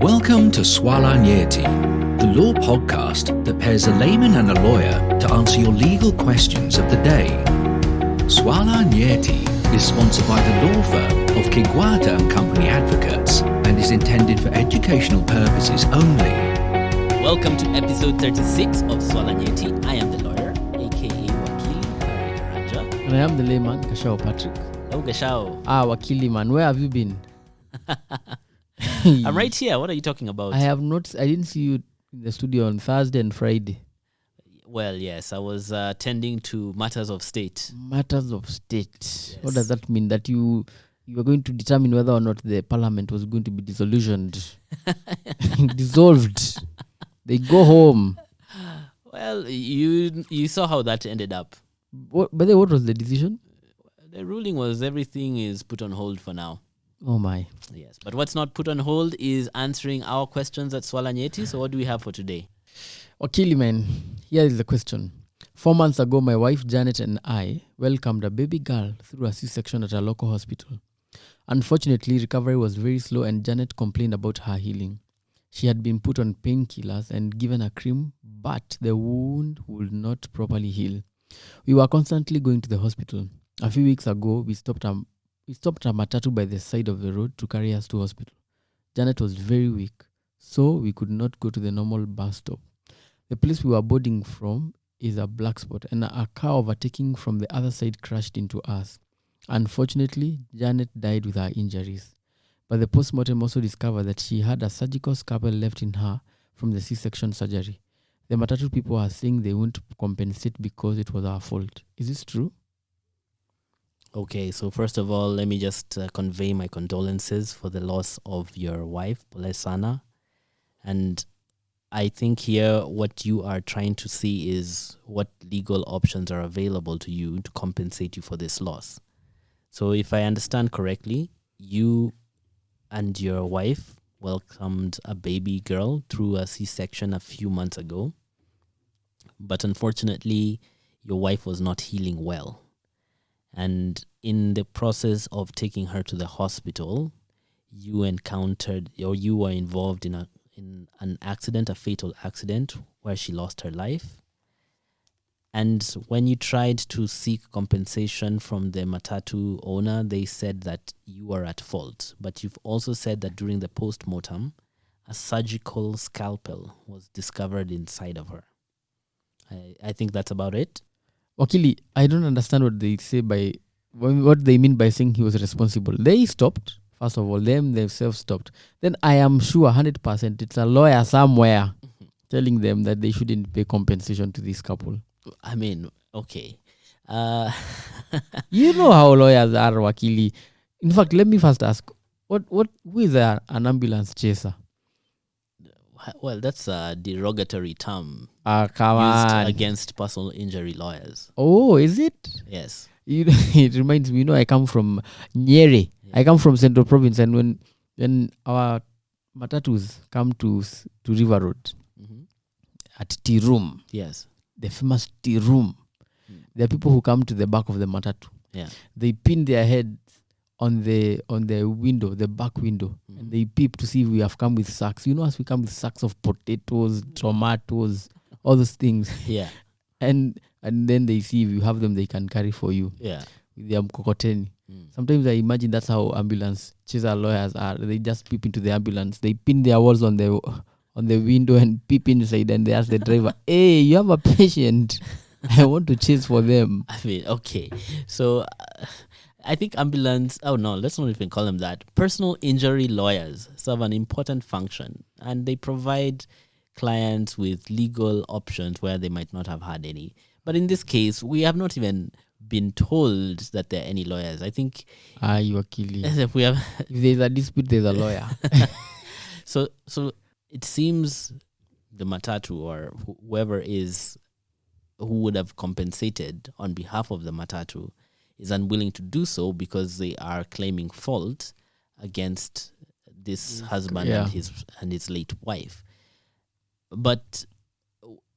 Welcome to Swala Nyeti, the law podcast that pairs a layman and a lawyer to answer your legal questions of the day. Swala Nyeti is sponsored by the law firm of Kigwata and Company Advocates and is intended for educational purposes only. Welcome to episode 36 of Swala Nyeti. I am the lawyer, aka Wakili Harry Karanja. And I am the layman, Gashao Patrick. Oh, Gashao. Wakili man, where have you been? I'm right here. What are you talking about? I didn't see you in the studio on Thursday and Friday. Well, yes, I was tending to matters of state. Matters of state. Yes. What does that mean? That you were going to determine whether or not the parliament was going to be dissolved. Dissolved. They go home. Well, you saw how that ended up. What was the decision? The ruling was everything is put on hold for now. Oh my. Yes, but what's not put on hold is answering our questions at Swala Nyeti. So what do we have for today? Wakili man, here is the question. 4 months ago, my wife Janet and I welcomed a baby girl through a C-section at a local hospital. Unfortunately, recovery was very slow and Janet complained about her healing. She had been put on painkillers and given a cream, but the wound would not properly heal. We were constantly going to the hospital. A few weeks ago, we stopped a matatu by the side of the road to carry us to hospital. Janet was very weak, so we could not go to the normal bus stop. The place we were boarding from is a blackspot, and a car overtaking from the other side crashed into us. Unfortunately, Janet died with her injuries. But the post-mortem also discovered that she had a surgical scalpel left in her from the C-section surgery. The matatu people are saying they won't compensate because it was our fault. Is this true? Okay, so first of all, let me just convey my condolences for the loss of your wife, Pole Sana. And I think here what you are trying to see is what legal options are available to you to compensate you for this loss. So if I understand correctly, you and your wife welcomed a baby girl through a C-section a few months ago. But unfortunately, your wife was not healing well. And in the process of taking her to the hospital, you encountered or you were involved in an accident, a fatal accident where she lost her life. And when you tried to seek compensation from the matatu owner, they said that you were at fault. But you've also said that during the post-mortem, a surgical scalpel was discovered inside of her. I think that's about it. Wakili, I don't understand what they say what they mean by saying he was responsible. They stopped. First of all, themselves stopped. Then I am sure 100% it's a lawyer somewhere telling them that they shouldn't pay compensation to this couple. I mean, okay. You know how lawyers are, Wakili. In fact, let me first ask, who is an ambulance chaser? Well, that's a derogatory term Come used on. against personal injury lawyers. Oh, is it? Yes. It reminds me, I come from Nyeri. Yeah. I come from Central Province, and when our matatus come to River Road at tea room, Yes. the famous tea room, there are people who come to the back of the matatu. Yeah. They pin their heads on the window, the back window, and they peep to see if we have come with sacks. As we come with sacks of potatoes, tomatoes, all those things. Yeah. And then they see if you have them, they can carry for you. Yeah. With their mkokoteni. Sometimes I imagine that's how ambulance chaser lawyers are. They just peep into the ambulance. They pin their walls on the window and peep inside, and they ask the driver, "Hey, you have a patient. I want to chase for them." I mean, okay. So I think let's not even call them that. Personal injury lawyers serve an important function, and they provide clients with legal options where they might not have had any. But in this case, we have not even been told that there are any lawyers. I think You are killing. if we have If there's a dispute, there's a lawyer. so it seems the matatu or whoever who would have compensated on behalf of the matatu is unwilling to do so because they are claiming fault against this husband and his late wife. But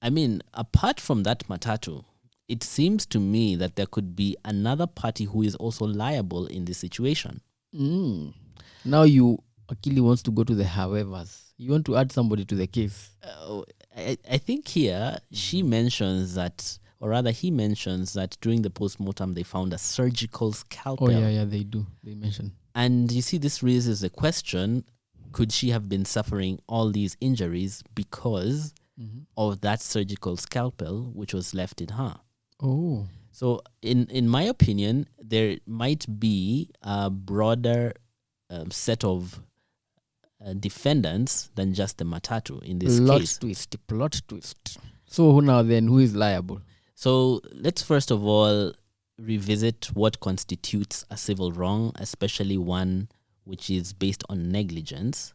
I mean, apart from that matatu, it seems to me that there could be another party who is also liable in this situation. Now Akili wants to go to the howevers. You want to add somebody to the case. I think here she mentions that, or rather he mentions that during the post-mortem they found a surgical scalpel. Oh, yeah, they do. They mention. And you see, this raises the question, could she have been suffering all these injuries because of that surgical scalpel which was left in her? Oh. So in my opinion, there might be a broader set of defendants than just the matatu in this case. Plot twist. So who is liable? So let's first of all revisit what constitutes a civil wrong, especially one which is based on negligence.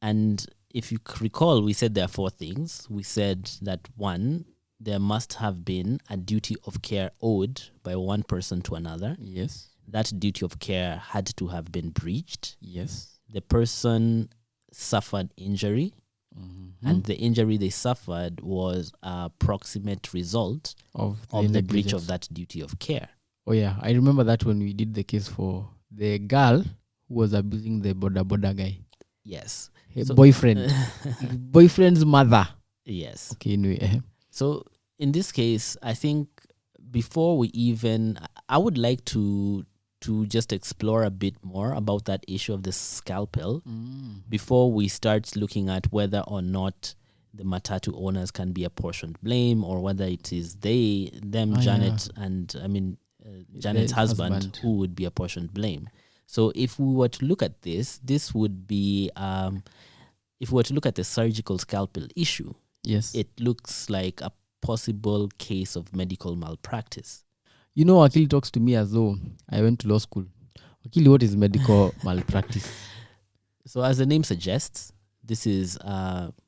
And if you recall, we said there are 4 things. We said that 1, there must have been a duty of care owed by one person to another. Yes. That duty of care had to have been breached. Yes. The person suffered injury, and the injury they suffered was a proximate result of the breach of that duty of care. Oh, yeah. I remember that when we did the case for the girl who was abusing the boda guy. Yes. Her boyfriend. Boyfriend's mother. Yes. Okay, anyway. So in this case, I think before we even, I would like to just explore a bit more about that issue of the scalpel before we start looking at whether or not the matatu owners can be apportioned blame, or whether it is them, Janet, and Janet's husband who would be apportioned blame. So if we were to look at this would be, if we were to look at the surgical scalpel issue, yes, it looks like a possible case of medical malpractice. You know, Akili talks to me as though I went to law school. Akili, what is medical malpractice? So as the name suggests, this is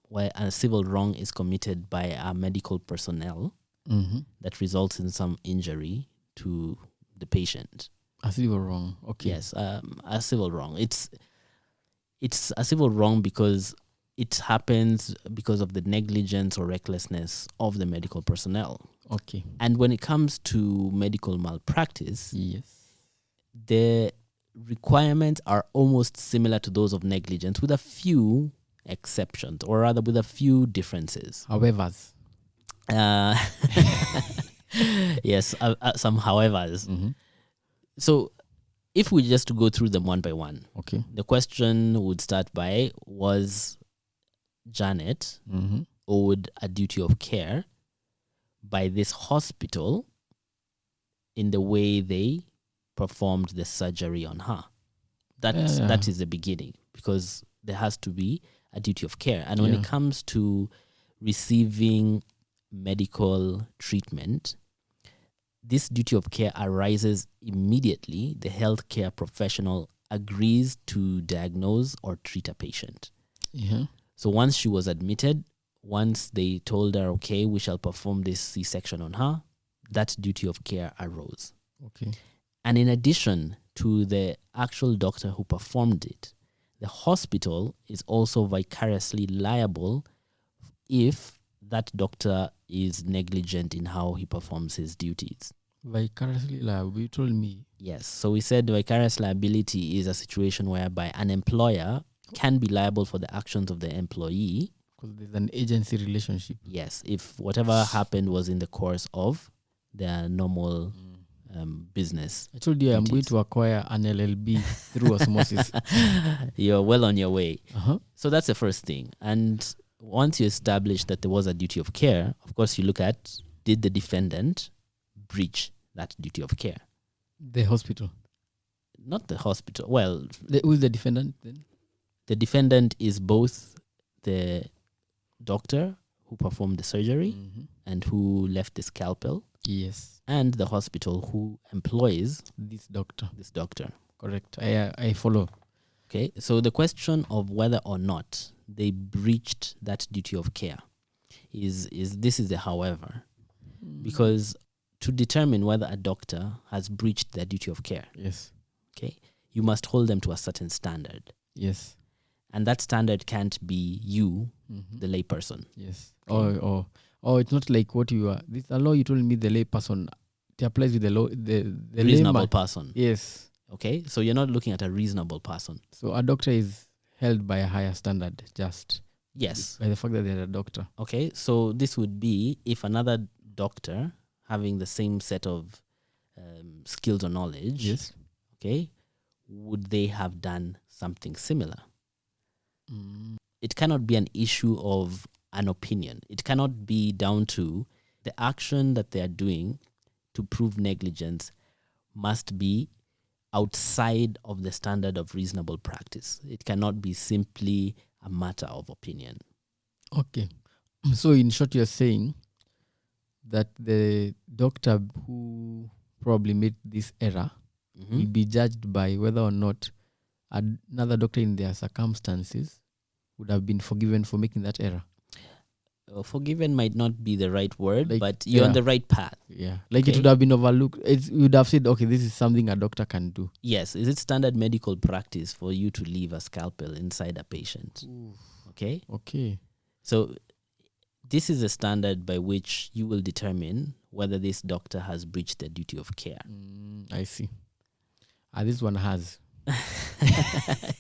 where a civil wrong is committed by a medical personnel that results in some injury to the patient. A civil wrong, okay. Yes, a civil wrong. It's a civil wrong because it happens because of the negligence or recklessness of the medical personnel. Okay. And when it comes to medical malpractice, yes, the requirements are almost similar to those of negligence, with a few exceptions, or rather with a few differences. Howevers. Yes, some howevers. So if we just go through them one by one, okay, the question would start by, was Janet owed a duty of care by this hospital in the way they performed the surgery on her? That is the beginning, because there has to be a duty of care. And when it comes to receiving medical treatment, this duty of care arises immediately the healthcare professional agrees to diagnose or treat a patient. So once she was admitted, once they told her, okay, we shall perform this C-section on her, that duty of care arose. Okay. And in addition to the actual doctor who performed it, the hospital is also vicariously liable if that doctor is negligent in how he performs his duties. Vicariously liable, you told me. Yes. So we said vicarious liability is a situation whereby an employer can be liable for the actions of the employee. Because there's an agency relationship. Yes. If whatever happened was in the course of their normal business. I told you I'm going to acquire an LLB through osmosis. You're well on your way. So that's the first thing. And once you establish that there was a duty of care, of course you look at, did the defendant breach that duty of care? The hospital. Not the hospital. Well, who is the defendant then? The defendant is both the doctor who performed the surgery and who left the scalpel. Yes. And the hospital who employs this doctor. Correct. I follow. Okay. So the question of whether or not they breached that duty of care is the however. Because to determine whether a doctor has breached their duty of care, yes, okay, you must hold them to a certain standard. Yes. And that standard can't be you, the lay person. Yes. Okay. Or it's not like what you are. This a law you told me the lay person. It applies with the law, the reasonable person. Yes. Okay. So you're not looking at a reasonable person. So a doctor is held by a higher standard, just Yes. by the fact that they're a doctor. Okay, so this would be if another doctor having the same set of skills or knowledge, Yes. okay, would they have done something similar? Mm. It cannot be an issue of an opinion. It cannot be down to the action that they are doing to prove negligence must be outside of the standard of reasonable practice. It cannot be simply a matter of opinion. Okay. So in short, you're saying that the doctor who probably made this error will be judged by whether or not another doctor in their circumstances would have been forgiven for making that error. Forgiven might not be the right word, Like, but you're on the right path. Yeah. Like Okay. it would have been overlooked. You would have said, okay, this is something a doctor can do. Yes, is it standard medical practice for you to leave a scalpel inside a patient? Okay, Okay. so this is a standard by which you will determine whether this doctor has breached the duty of care. I see. This one has a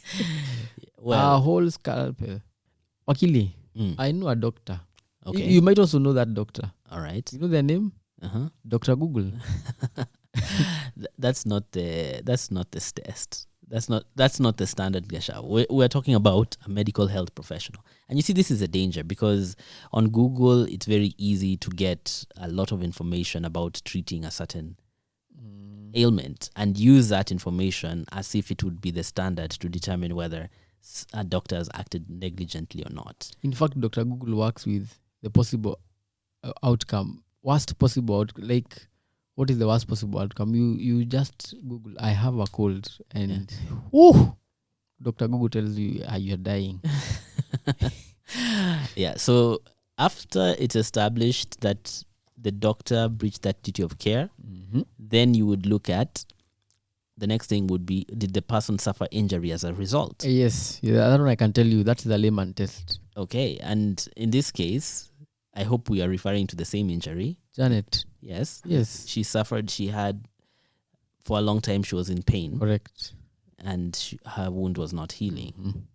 Well, whole scalpel. Wakili, I know a doctor. okay, You might also know that doctor. all right. You know their name? Uh-huh. Dr. Google. That's not the test. That's not the standard, Gasha. We're talking about a medical health professional. And you see, this is a danger because on Google, it's very easy to get a lot of information about treating a certain ailment and use that information as if it would be the standard to determine whether a doctor has acted negligently or not. In fact, Dr. Google works with the possible outcome. Worst possible outcome. Like, what is the worst possible outcome? You just Google, I have a cold. And, Dr. Google tells you you're dying. Yeah, so after it's established that the doctor breached that duty of care, then you would look at the next thing would be, did the person suffer injury as a result? Yes. Yeah, that one I can tell you. That's the layman test. Okay, and in this case, I hope we are referring to the same injury. Janet. Yes. Yes. She suffered, for a long time, she was in pain. Correct. And her wound was not healing.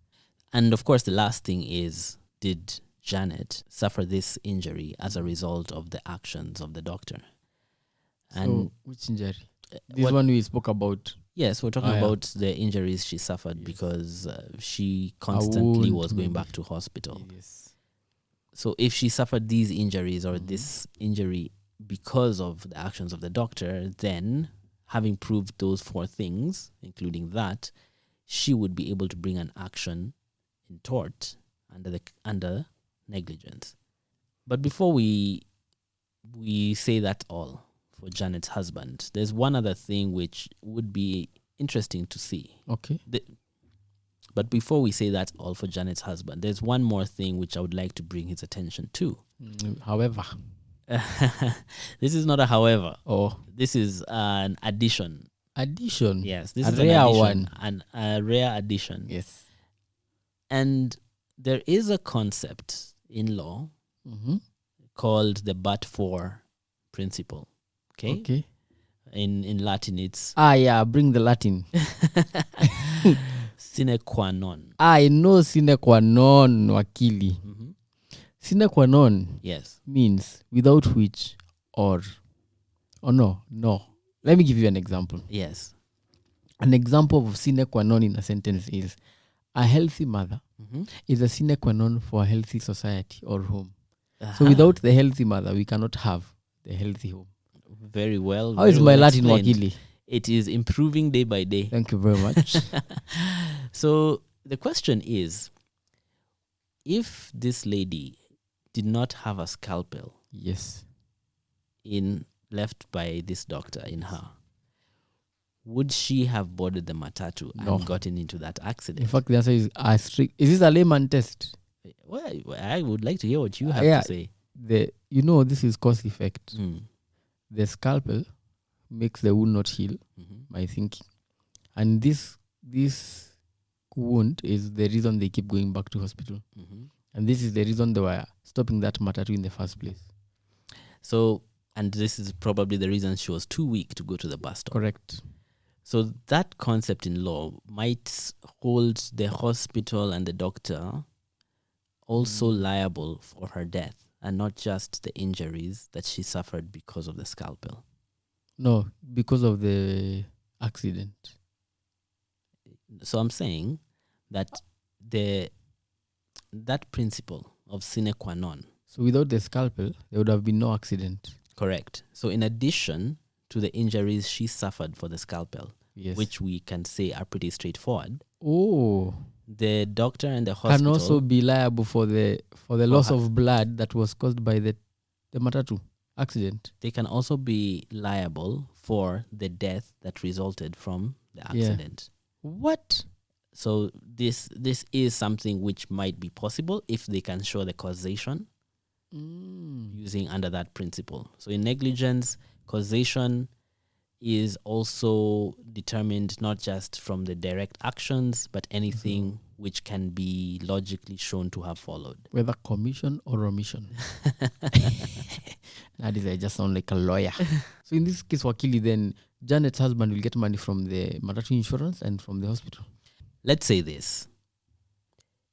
And of course, the last thing is, did Janet suffer this injury as a result of the actions of the doctor? And so, which injury? This one we spoke about. Yes, we're talking about the injuries she suffered because she constantly was going back to hospital. Yes. So if she suffered these injuries or this injury because of the actions of the doctor, then having proved those four things, including that, she would be able to bring an action in tort under negligence. But before we say that all for Janet's husband, there's one other thing which would be interesting to see. Okay. But before we say that all for Janet's husband, there's one more thing which I would like to bring his attention to. However. This is not a however. Oh. This is an addition. Addition? Yes. This a is rare an addition. one. A rare addition. Yes. And there is a concept in law called the but-for principle. Okay? Okay. In Latin, it's... bring the Latin. sine qua non. I know sine qua non, Wakili. Sine qua non means without which or no. Let me give you an example. Yes. An example of sine qua non in a sentence is a healthy mother is a sine qua non for a healthy society or home. So without the healthy mother, we cannot have the healthy home. Very well. How is my Latin, Wakili? It is improving day by day. Thank you very much. So the question is, if this lady did not have a scalpel left by this doctor in her, would she have boarded the matatu and gotten into that accident? In fact, the answer is strict. Is this a layman test? Well, I would like to hear what you have to say. This is cause effect. The scalpel makes the wound not heal, my thinking. And this wound is the reason they keep going back to hospital. And this is the reason they were stopping that matatu in the first place. So, and this is probably the reason she was too weak to go to the bus stop. Correct. So that concept in law might hold the hospital and the doctor also liable for her death, and not just the injuries that she suffered because of the scalpel. No, because of the accident. So I'm saying that that principle of sine qua non. So without the scalpel, there would have been no accident. Correct. So in addition to the injuries she suffered for the scalpel, Yes. which we can say are pretty straightforward, the doctor and the hospital can also be liable for the loss of blood that was caused by the matatu accident. They can also be liable for the death that resulted from the accident. What? So this is something which might be possible if they can show the causation using under that principle. So in negligence, causation is also determined not just from the direct actions, but anything which can be logically shown to have followed. Whether commission or omission. Nowadays I just sound like a lawyer. So in this case, Wakili, then Janet's husband will get money from the matatu insurance and from the hospital. Let's say this.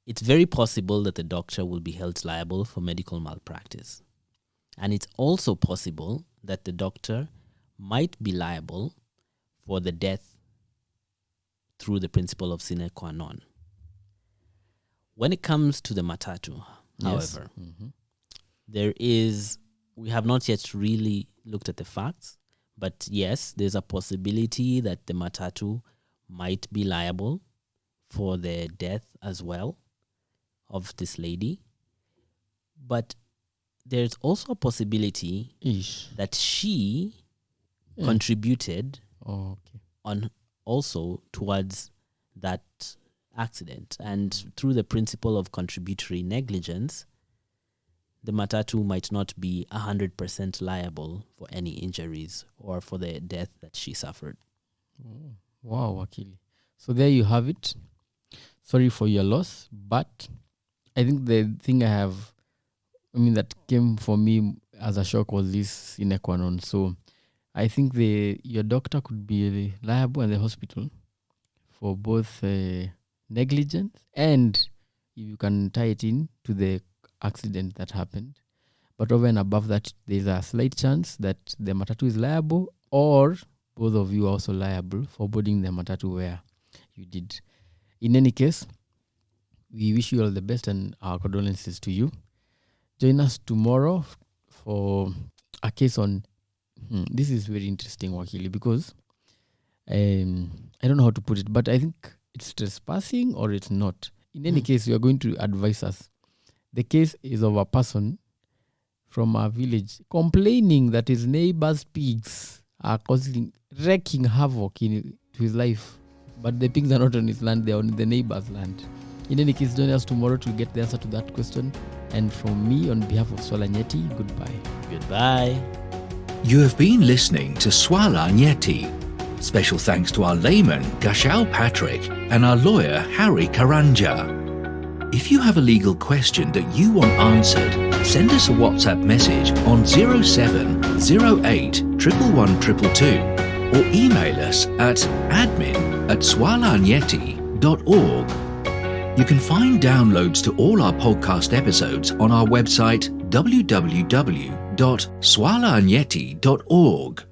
It's very possible that the doctor will be held liable for medical malpractice. And it's also possible that the doctor might be liable for the death through the principle of sine qua non. When it comes to the matatu, however, we have not yet really looked at the facts, but yes, there's a possibility that the matatu might be liable for the death as well of this lady. But there's also a possibility that she contributed on also towards that accident. And through the principle of contributory negligence, the matatu might not be 100% liable for any injuries or for the death that she suffered. Wow, Wakili. So there you have it. Sorry for your loss, but I think the thing that came for me as a shock was this sine qua non. So I think your doctor could be liable and the hospital for both negligence and if you can tie it in to the accident that happened. But over and above that, there's a slight chance that the matatu is liable or both of you are also liable for boarding the matatu where you did. In any case, we wish you all the best and our condolences to you. Join us tomorrow for a case on... this is very interesting, Wakili, because I don't know how to put it, but I think it's trespassing or it's not. In any case, you are going to advise us. The case is of a person from our village complaining that his neighbor's pigs are wreaking havoc to his life. But the pigs are not on his land, they are on the neighbor's land. In any case, join us tomorrow to get the answer to that question. And from me, on behalf of Swala Nyeti, goodbye. Goodbye. You have been listening to Swala Nyeti. Special thanks to our layman, Gashal Patrick, and our lawyer, Harry Karanja. If you have a legal question that you want answered, send us a WhatsApp message on 0708 111 222 or email us at admin@swalanyeti.org. You can find downloads to all our podcast episodes on our website www.swalanyeti.org.